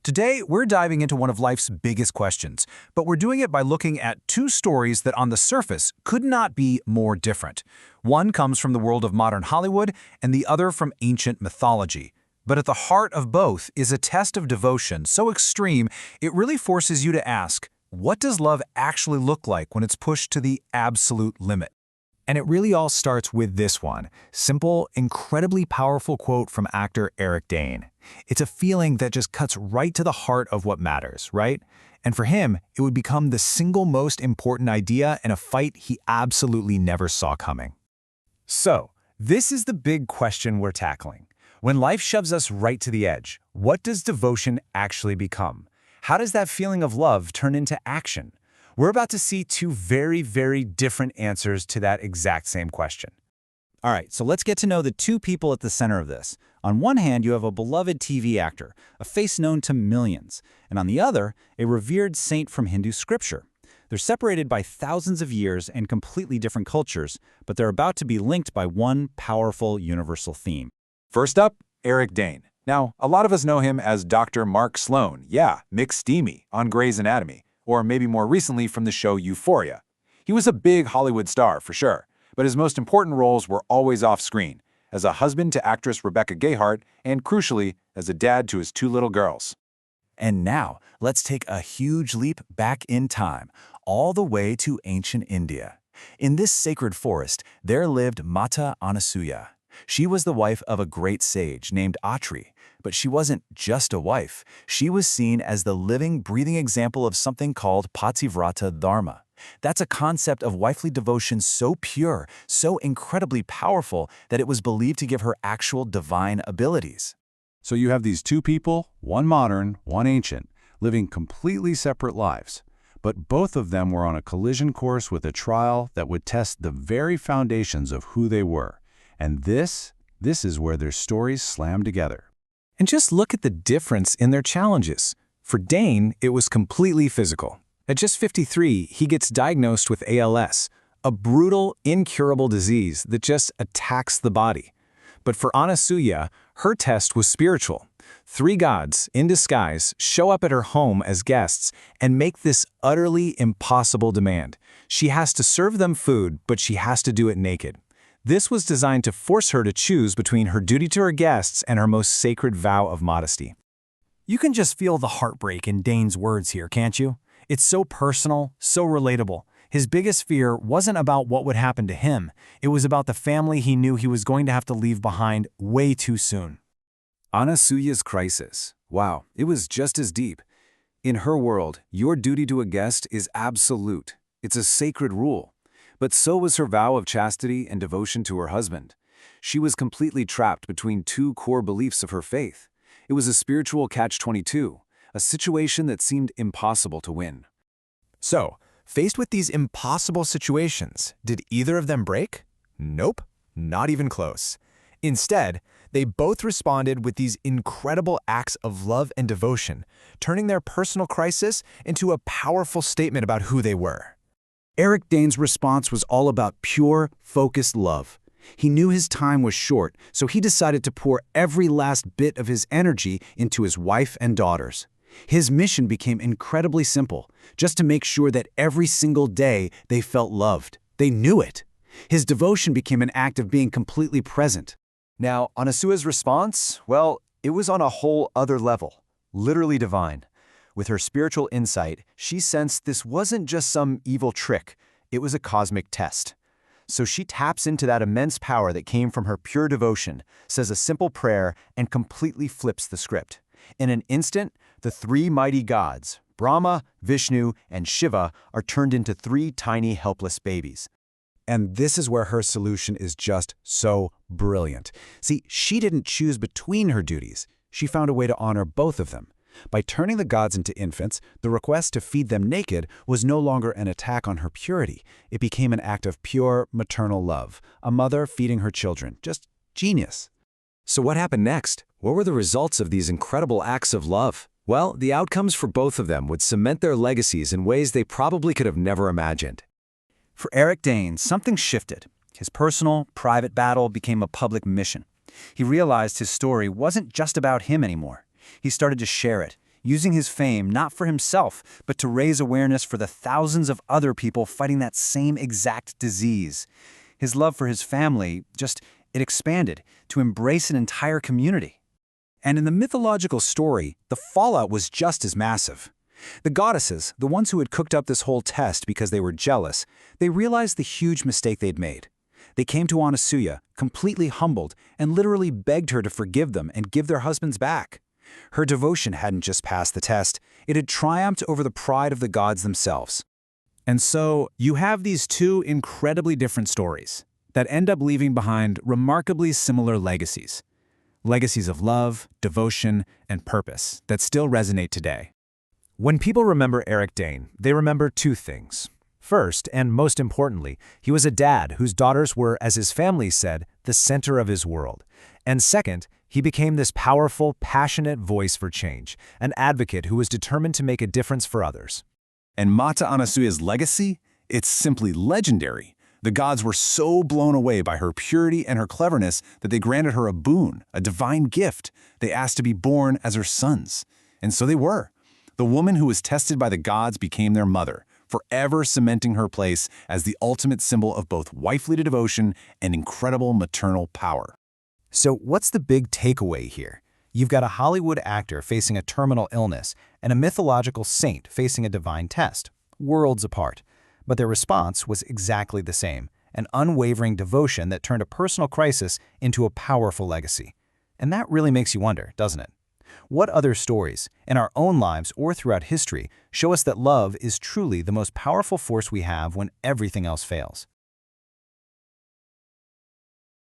Today, we're diving into one of life's biggest questions, but we're doing it by looking at two stories that on the surface could not be more different. One comes from the world of modern Hollywood, and the other from ancient mythology. But at the heart of both is a test of devotion so extreme, it really forces you to ask, what does love actually look like when it's pushed to the absolute limit? And it really all starts with this one, simple, incredibly powerful quote from actor Eric Dane. It's a feeling that just cuts right to the heart of what matters, right? And for him, it would become the single most important idea in a fight he absolutely never saw coming. So, this is the big question we're tackling. When life shoves us right to the edge, what does devotion actually become? How does that feeling of love turn into action? We're about to see two very, very different answers to that exact same question. All right, so let's get to know the two people at the center of this. On one hand, you have a beloved TV actor, a face known to millions, and on the other, a revered saint from Hindu scripture. They're separated by thousands of years and completely different cultures, but they're about to be linked by one powerful universal theme. First up, Eric Dane. Now, a lot of us know him as Dr. Mark Sloan, McSteamy, on Grey's Anatomy, or maybe more recently from the show Euphoria. He was a big Hollywood star, for sure, but his most important roles were always off-screen, as a husband to actress Rebecca Gayheart, and crucially, as a dad to his two little girls. And now, let's take a huge leap back in time, all the way to ancient India. In this sacred forest, there lived Mata Anasuya. She was the wife of a great sage named Atri, but she wasn't just a wife. She was seen as the living, breathing example of something called Pativrata Dharma. That's a concept of wifely devotion so pure, so incredibly powerful, that it was believed to give her actual divine abilities. So you have these two people, one modern, one ancient, living completely separate lives. But both of them were on a collision course with a trial that would test the very foundations of who they were. And this is where their stories slam together. And just look at the difference in their challenges. For Dane, it was completely physical. At just 53, he gets diagnosed with ALS, a brutal, incurable disease that just attacks the body. But for Anasuya, her test was spiritual. Three gods, in disguise, show up at her home as guests and make this utterly impossible demand. She has to serve them food, but she has to do it naked. This was designed to force her to choose between her duty to her guests and her most sacred vow of modesty. You can just feel the heartbreak in Dane's words here, can't you? It's so personal, so relatable. His biggest fear wasn't about what would happen to him. It was about the family he knew he was going to have to leave behind way too soon. Anasuya's crisis. Wow, it was just as deep. In her world, your duty to a guest is absolute. It's a sacred rule. But so was her vow of chastity and devotion to her husband. She was completely trapped between two core beliefs of her faith. It was a spiritual catch-22, a situation that seemed impossible to win. So, faced with these impossible situations, did either of them break? Nope, not even close. Instead, they both responded with these incredible acts of love and devotion, turning their personal crisis into a powerful statement about who they were. Eric Dane's response was all about pure, focused love. He knew his time was short, so he decided to pour every last bit of his energy into his wife and daughters. His mission became incredibly simple, just to make sure that every single day they felt loved. They knew it. His devotion became an act of being completely present. Now, Anasuya's response, well, it was on a whole other level, literally divine. With her spiritual insight, she sensed this wasn't just some evil trick, it was a cosmic test. So she taps into that immense power that came from her pure devotion, says a simple prayer, and completely flips the script. In an instant, the three mighty gods, Brahma, Vishnu, and Shiva, are turned into three tiny, helpless babies. And this is where her solution is just so brilliant. See, she didn't choose between her duties. She found a way to honor both of them. By turning the gods into infants, the request to feed them naked was no longer an attack on her purity. It became an act of pure maternal love, a mother feeding her children. Just genius. So what happened next? What were the results of these incredible acts of love? Well, the outcomes for both of them would cement their legacies in ways they probably could have never imagined. For Eric Dane, something shifted. His personal, private battle became a public mission. He realized his story wasn't just about him anymore. He started to share it, using his fame not for himself, but to raise awareness for the thousands of other people fighting that same exact disease. His love for his family it expanded to embrace an entire community. And in the mythological story, the fallout was just as massive. The goddesses, the ones who had cooked up this whole test because they were jealous, they realized the huge mistake they'd made. They came to Anasuya, completely humbled, and literally begged her to forgive them and give their husbands back. Her devotion hadn't just passed the test, it had triumphed over the pride of the gods themselves. And so, you have these two incredibly different stories that end up leaving behind remarkably similar legacies. Legacies of love, devotion, and purpose that still resonate today. When people remember Eric Dane, they remember two things. First, and most importantly, he was a dad whose daughters were, as his family said, the center of his world. And second, he became this powerful, passionate voice for change, an advocate who was determined to make a difference for others. And Mata Anasuya's legacy? It's simply legendary. The gods were so blown away by her purity and her cleverness that they granted her a boon, a divine gift. They asked to be born as her sons. And so they were. The woman who was tested by the gods became their mother, forever cementing her place as the ultimate symbol of both wifely devotion and incredible maternal power. So what's the big takeaway here? You've got a Hollywood actor facing a terminal illness and a mythological saint facing a divine test, worlds apart. But their response was exactly the same, an unwavering devotion that turned a personal crisis into a powerful legacy. And that really makes you wonder, doesn't it? What other stories, in our own lives or throughout history, show us that love is truly the most powerful force we have when everything else fails?